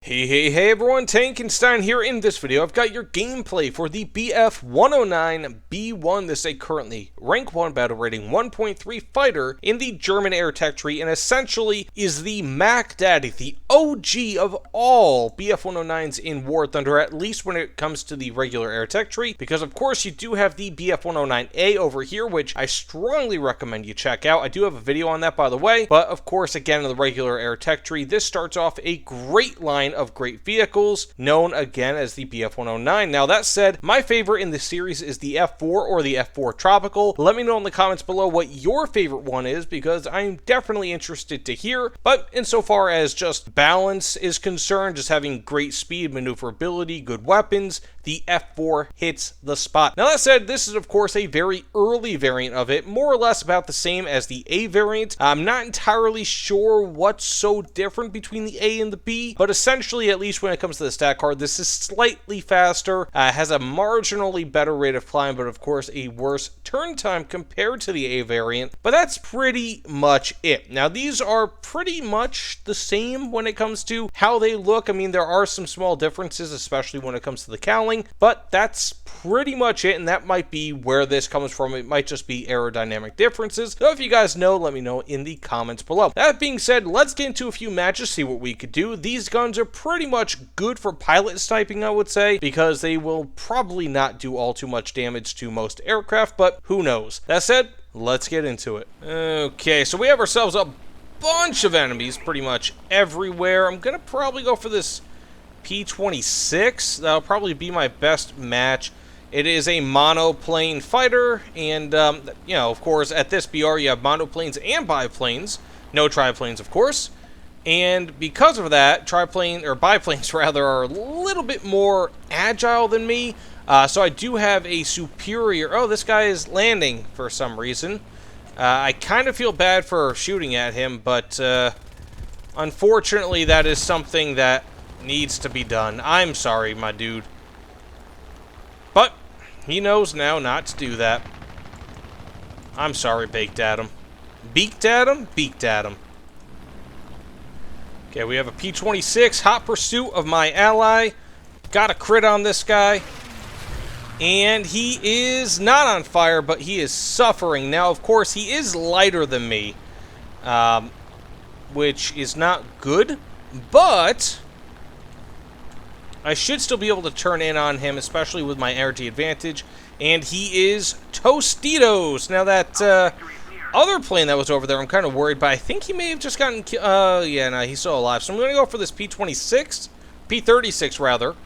Hey everyone, Tankenstein here. In this video, I've got your gameplay for the BF-109 B-1. This is a currently rank 1 battle rating 1.3 fighter in the German air tech tree, and essentially is the Mac Daddy, the OG of all BF-109s in War Thunder, at least when it comes to the regular air tech tree, because of course you do have the BF-109A over here, which I strongly recommend you check out. I do have a video on that, by the way, but of course, again, in the regular air tech tree, this starts off a great line of great vehicles, known again as the BF-109. Now that said, my favorite in the series is the F4 or the F4 Tropical. Let me know in the comments below what your favorite one is, because I'm definitely interested to hear. But insofar as just balance is concerned, just having great speed, maneuverability, good weapons, the F4 hits the spot. Now that said, this is of course a very early variant of it, more or less about the same as the A variant. I'm not entirely sure what's so different between the A and the B, but essentially, at least when it comes to the stat card, this is slightly faster, has a marginally better rate of climb, but of course a worse turn time compared to the A variant. But that's pretty much it. Now these are pretty much the same when it comes to how they look. I mean, there are some small differences, especially when it comes to the cowling, but that's pretty much it, and that might be where this comes from. It might just be aerodynamic differences. So if you guys know, let me know in the comments below. That being said, let's get into a few matches, see what we could do. These guns are pretty much good for pilot sniping, I would say, because they will probably not do all too much damage to most aircraft, but who knows. That said, let's get into it. Okay, so we have ourselves a bunch of enemies pretty much everywhere. I'm gonna probably go for this P-26. That'll probably be my best match. It is a monoplane fighter, and, you know, of course, at this BR, you have monoplanes and biplanes. No triplanes, of course. And because of that, biplanes rather, are a little bit more agile than me. So I do have a superior... Oh, this guy is landing for some reason. I kind of feel bad for shooting at him, but unfortunately, that is something that needs to be done. I'm sorry, my dude. But he knows now not to do that. I'm sorry, Baked Adam. Beaked at him? Beaked at him. Okay, we have a P-26, hot pursuit of my ally. Got a crit on this guy. And he is not on fire, but he is suffering. Now, of course, he is lighter than me, which is not good, but I should still be able to turn in on him, especially with my energy advantage. And he is Tostitos. Now, that other plane that was over there, I'm kind of worried, but I think he may have just gotten yeah, no, he's still alive. So I'm going to go for this P-26, P-36 rather,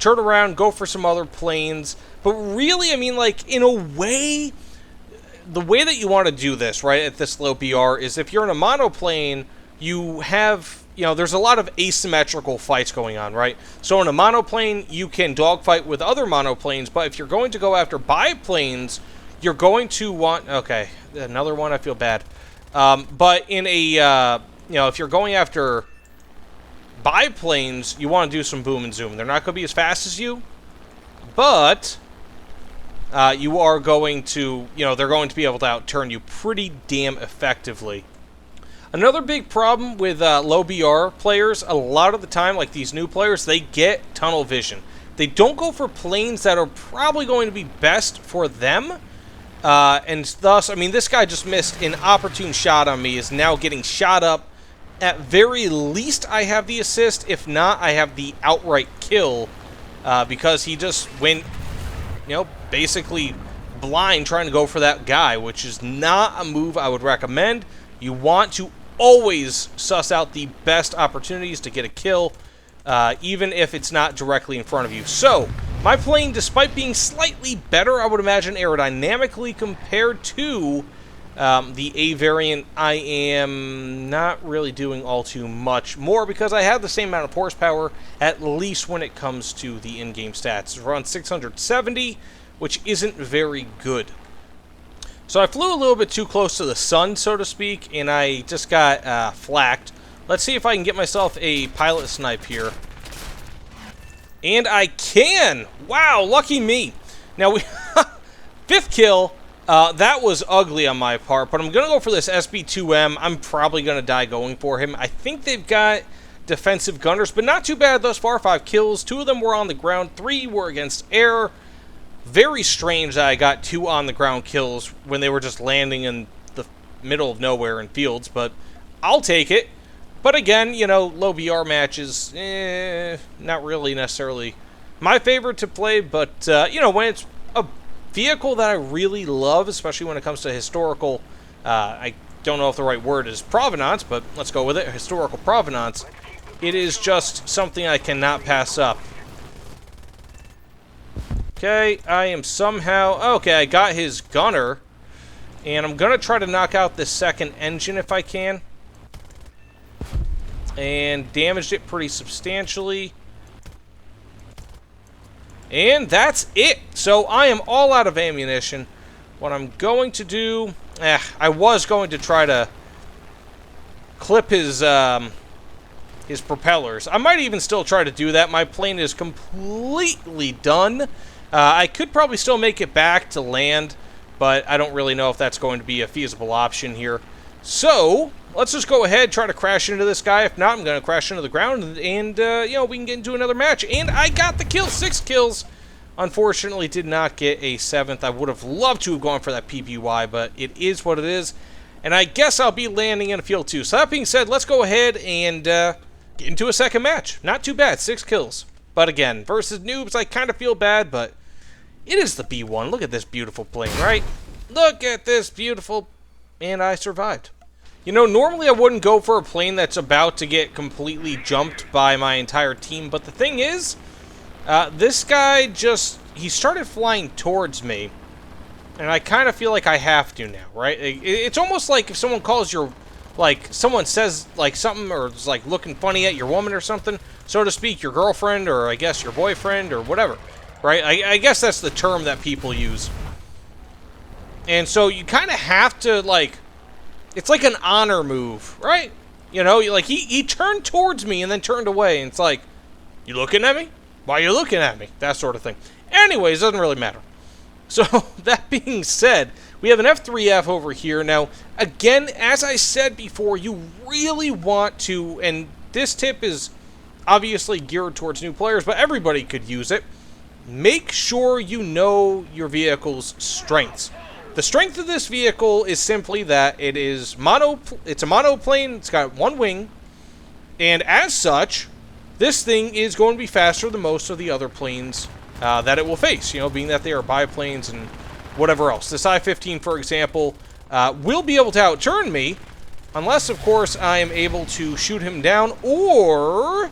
turn around, go for some other planes. But really, I mean, like, in a way, the way that you want to do this, right, at this low BR is if you're in a monoplane, you have, you know, there's a lot of asymmetrical fights going on, right? So in a monoplane, you can dogfight with other monoplanes, but if you're going to go after biplanes, you're going to want... Okay, another one, I feel bad. But in a, you know, if you're going after biplanes, you want to do some boom and zoom. They're not going to be as fast as you, but you are going to, you know, they're going to be able to outturn you pretty damn effectively. Another big problem with low BR players, a lot of the time, like these new players, they get tunnel vision. They don't go for planes that are probably going to be best for them. And thus, I mean, this guy just missed an opportune shot on me, is now getting shot up. At very least, I have the assist. If not, I have the outright kill, because he just went, you know, basically blind trying to go for that guy, which is not a move I would recommend. You want to always suss out the best opportunities to get a kill, even if it's not directly in front of you. So, my plane, despite being slightly better, I would imagine, aerodynamically compared to the A variant, I am not really doing all too much more because I have the same amount of horsepower, at least when it comes to the in-game stats. It's around 670, which isn't very good. So I flew a little bit too close to the sun, so to speak, and I just got flacked. Let's see if I can get myself a pilot snipe here. And I can! Wow, lucky me. Now, we fifth kill. That was ugly on my part, but I'm going to go for this SB2M. I'm probably going to die going for him. I think they've got defensive gunners, but not too bad thus far. 5 kills. 2 of them were on the ground. 3 were against air. Very strange that I got 2 on-the-ground kills when they were just landing in the middle of nowhere in fields, but I'll take it. But again, you know, low BR matches, not really necessarily my favorite to play, but, you know, when it's a vehicle that I really love, especially when it comes to historical, I don't know if the right word is provenance, but let's go with it, historical provenance, it is just something I cannot pass up. Okay, I am somehow... Okay, I got his gunner. And I'm going to try to knock out this second engine if I can. And damaged it pretty substantially. And that's it. So I am all out of ammunition. What I'm going to do... I was going to try to clip his propellers. I might even still try to do that. My plane is completely done. I could probably still make it back to land, but I don't really know if that's going to be a feasible option here. So, let's just go ahead, try to crash into this guy. If not, I'm going to crash into the ground, and you know, we can get into another match. And I got the kill, 6 kills. Unfortunately, did not get a 7th. I would have loved to have gone for that PPY, but it is what it is. And I guess I'll be landing in a field too. So that being said, let's go ahead and get into a second match. Not too bad, 6 kills. But again, versus noobs, I kind of feel bad, but it is the B-1. Look at this beautiful plane, right? Look at this beautiful... And I survived. You know, normally I wouldn't go for a plane that's about to get completely jumped by my entire team, but the thing is, this guy just... He started flying towards me, and I kind of feel like I have to now, right? It's almost like if someone calls your... Like, someone says, like, something, or is, like, looking funny at your woman or something, so to speak, your girlfriend, or I guess your boyfriend, or whatever. Right? I guess that's the term that people use. And so you kind of have to, like... It's like an honor move, right? You know, like, he turned towards me and then turned away, and it's like, you looking at me? Why are you looking at me? That sort of thing. Anyways, doesn't really matter. So, that being said, we have an F3F over here. Now, again, as I said before, you really want to, and this tip is obviously geared towards new players, but everybody could use it. Make sure you know your vehicle's strengths. The strength of this vehicle is simply that it is it's a monoplane, it's got 1 wing, and as such, this thing is going to be faster than most of the other planes that it will face, you know, being that they are biplanes and whatever else. This I-15, for example, will be able to outturn me, unless, of course, I am able to shoot him down or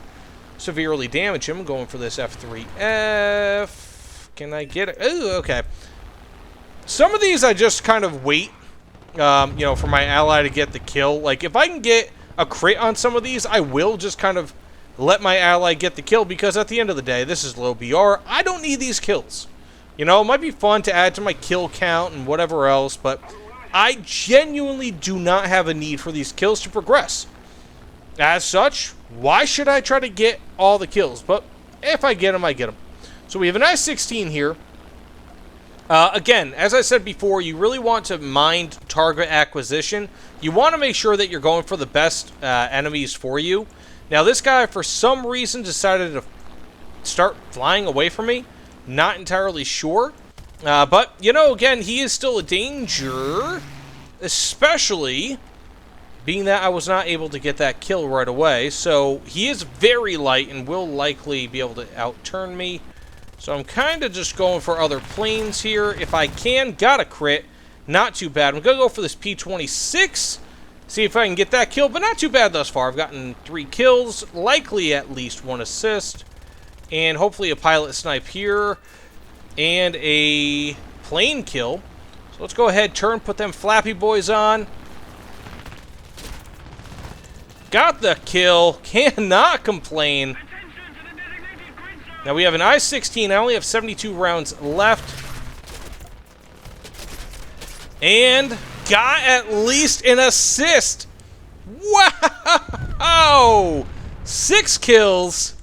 severely damage him. Going for this F3F. Can I get it? Oh, okay. Some of these I just kind of wait, you know, for my ally to get the kill. Like, if I can get a crit on some of these, I will just kind of let my ally get the kill, because at the end of the day, this is low BR. I don't need these kills. You know, it might be fun to add to my kill count and whatever else, but I genuinely do not have a need for these kills to progress. As such, why should I try to get all the kills? But if I get them, I get them. So we have an I-16 here. Again, as I said before, you really want to mind target acquisition. You want to make sure that you're going for the best enemies for you. Now, this guy, for some reason, decided to start flying away from me. Not entirely sure. But, you know, again, he is still a danger. Especially being that I was not able to get that kill right away. So, he is very light and will likely be able to outturn me. So, I'm kind of just going for other planes here. If I can, got a crit. Not too bad. I'm going to go for this P-26. See if I can get that kill, but not too bad thus far. I've gotten 3 kills, likely at least 1 assist, and hopefully a pilot snipe here, and a plane kill. So let's go ahead, turn, put them flappy boys on. Got the kill, cannot complain. Now we have an I-16, I only have 72 rounds left. And got at least an assist. Wow! 6 kills.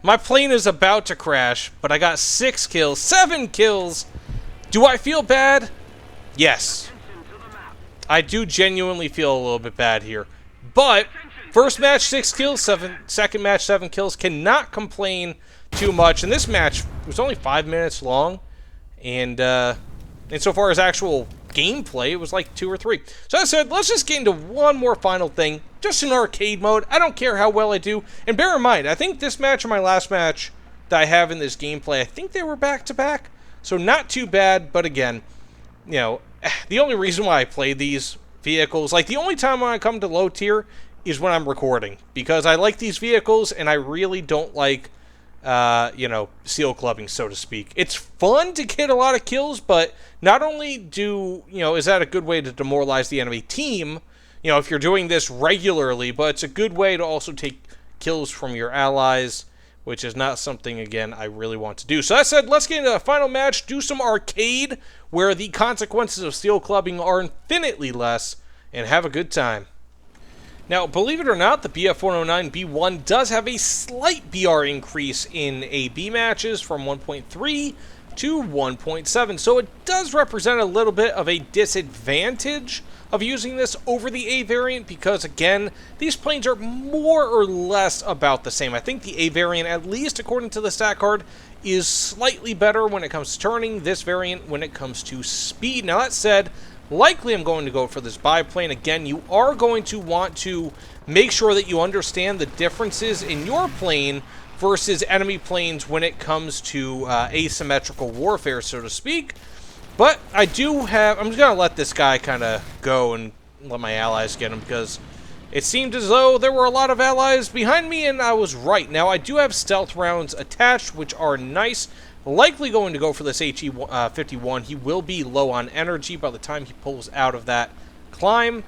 My plane is about to crash, but I got 6 kills, 7 kills. Do I feel bad? Yes. I do genuinely feel a little bit bad here. But First match, 6 kills. Second match, 7 kills. Cannot complain too much. And this match was only 5 minutes long. And so far as actual gameplay, it was like 2 or 3. So I said, let's just get into one more final thing. Just in arcade mode. I don't care how well I do. And bear in mind, I think this match and my last match that I have in this gameplay, I think they were back-to-back. So not too bad, but again, you know, the only reason why I play these vehicles, like the only time when I come to low tier is when I'm recording. Because I like these vehicles and I really don't like, you know, seal clubbing, so to speak. It's fun to get a lot of kills, but not only is that a good way to demoralize the enemy team, you know, if you're doing this regularly, but it's a good way to also take kills from your allies, which is not something, again, I really want to do. So that said, let's get into a final match, do some arcade, where the consequences of steel clubbing are infinitely less, and have a good time. Now, believe it or not, the BF109 B1 does have a slight BR increase in AB matches from 1.3 to 1.7, so it does represent a little bit of a disadvantage of using this over the A variant because, again, these planes are more or less about the same. I think the A variant, at least according to the stat card, is slightly better when it comes to turning, this variant when it comes to speed. Now, that said, likely I'm going to go for this biplane. Again, you are going to want to make sure that you understand the differences in your plane versus enemy planes when it comes to asymmetrical warfare, so to speak. But I do have... I'm just going to let this guy kind of go and let my allies get him because it seemed as though there were a lot of allies behind me, and I was right. Now, I do have stealth rounds attached, which are nice. Likely going to go for this HE-51. He will be low on energy by the time he pulls out of that climb,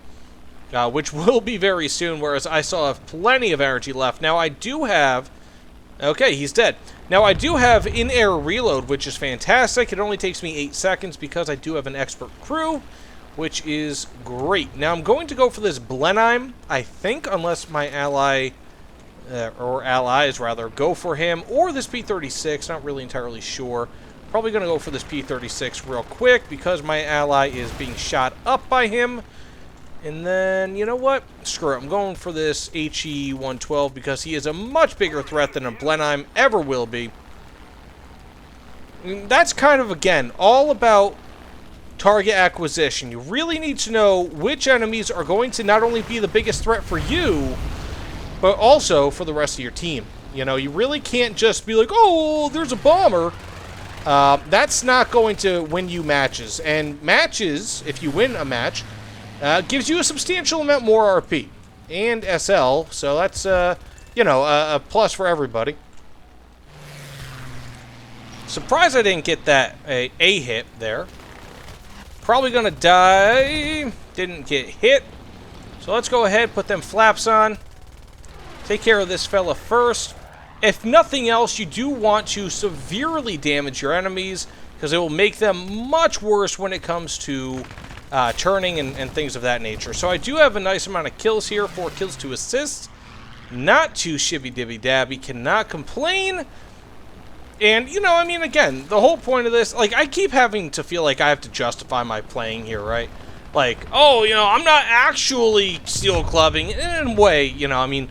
which will be very soon, whereas I still have plenty of energy left. Now, I do have... Okay, he's dead. Now, I do have in-air reload, which is fantastic. It only takes me 8 seconds because I do have an expert crew, which is great. Now, I'm going to go for this Blenheim, I think, unless my ally, or allies, rather, go for him, or this P-36, not really entirely sure. Probably going to go for this P-36 real quick because my ally is being shot up by him. And then, you know what? Screw it. I'm going for this HE-112 because he is a much bigger threat than a Blenheim ever will be. And that's kind of, again, all about target acquisition. You really need to know which enemies are going to not only be the biggest threat for you, but also for the rest of your team. You know, you really can't just be like, oh, there's a bomber. That's not going to win you matches. And matches, if you win a match... gives you a substantial amount more RP and SL, so that's, you know, a plus for everybody. Surprised I didn't get that a hit there. Probably gonna die. Didn't get hit. So let's go ahead, put them flaps on. Take care of this fella first. If nothing else, you do want to severely damage your enemies because it will make them much worse when it comes to turning and things of that nature. So I do have a nice amount of kills here, 4 kills to assists. Not too shibby-dibby-dabby, cannot complain. And, you know, I mean, again, the whole point of this, like, I keep having to feel like I have to justify my playing here, right? Like, oh, you know, I'm not actually steel clubbing. In a way, you know, I mean,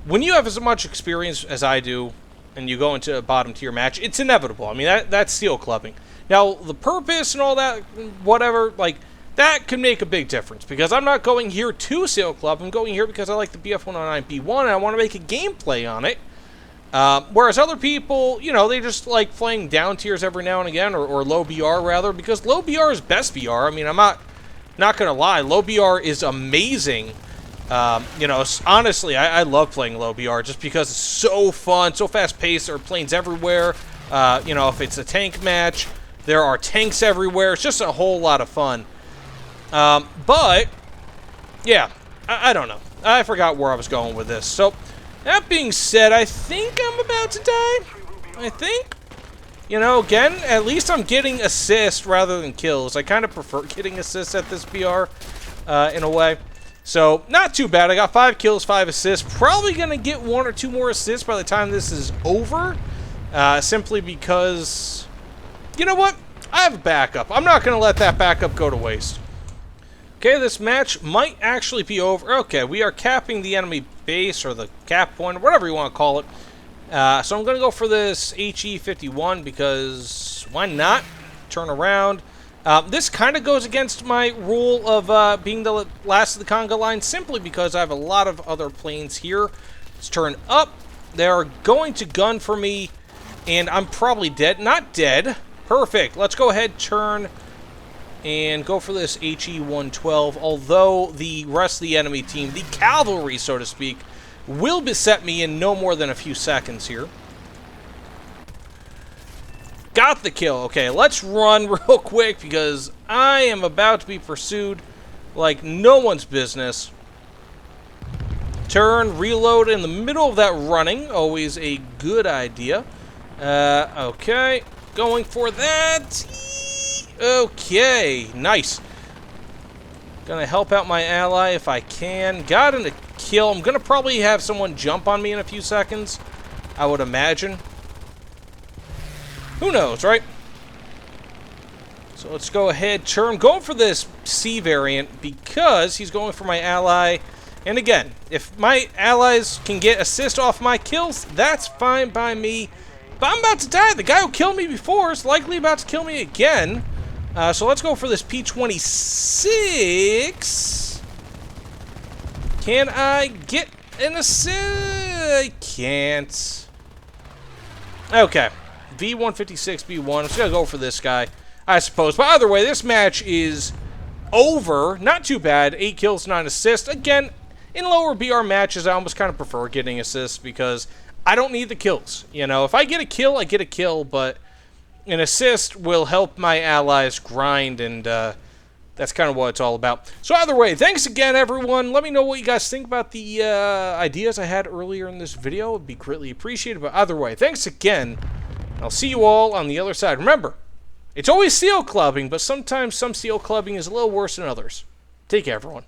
when you have as much experience as I do, and you go into a bottom tier match, it's inevitable. I mean, that's steel clubbing. Now, the purpose and all that, whatever, like, that can make a big difference, because I'm not going here to Steel Club. I'm going here because I like the BF109 B1, and I want to make a gameplay on it. Whereas other people, you know, they just like playing down tiers every now and again, or low BR, rather, because low BR is best BR. I mean, I'm not going to lie. Low BR is amazing. You know, honestly, I love playing low BR just because it's so fun, so fast-paced. There are planes everywhere. You know, if it's a tank match, there are tanks everywhere. It's just a whole lot of fun. But, yeah, I don't know. I forgot where I was going with this. So, that being said, I think I'm about to die. I think. You know, again, at least I'm getting assists rather than kills. I kind of prefer getting assists at this BR, in a way. So, not too bad. I got 5 kills, 5 assists. Probably going to get 1 or 2 more assists by the time this is over. Simply because, you know what? I have a backup. I'm not going to let that backup go to waste. Okay, this match might actually be over. Okay, we are capping the enemy base or the cap point, whatever you want to call it. So I'm going to go for this HE51 because why not? Turn around. This kind of goes against my rule of being the last of the conga line simply because I have a lot of other planes here. Let's turn up. They're going to gun for me, and I'm probably dead. Not dead. Perfect. Let's go ahead, turn, and go for this HE-112, although the rest of the enemy team, the cavalry, so to speak, will beset me in no more than a few seconds here. Got the kill. Okay, let's run real quick because I am about to be pursued like no one's business. Turn, reload in the middle of that running. Always a good idea. Okay, going for that. Okay, nice. Gonna help out my ally if I can. Got a kill. I'm gonna probably have someone jump on me in a few seconds, I would imagine. Who knows, right? So let's go ahead, turn. Going for this C variant because he's going for my ally. And again, if my allies can get assist off my kills, that's fine by me. But I'm about to die. The guy who killed me before is likely about to kill me again. So let's go for this P-26. Can I get an assist? I can't. Okay. V-156, B-1. I'm just going to go for this guy, I suppose. But either way, this match is over. Not too bad. 8 kills, 9 assists. Again, in lower BR matches, I almost kind of prefer getting assists because I don't need the kills. You know, if I get a kill, I get a kill, but an assist will help my allies grind, and that's kind of what it's all about. So either way, thanks again, everyone. Let me know what you guys think about the ideas I had earlier in this video. It would be greatly appreciated. But either way, thanks again. I'll see you all on the other side. Remember, it's always seal clubbing, but sometimes some seal clubbing is a little worse than others. Take care, everyone.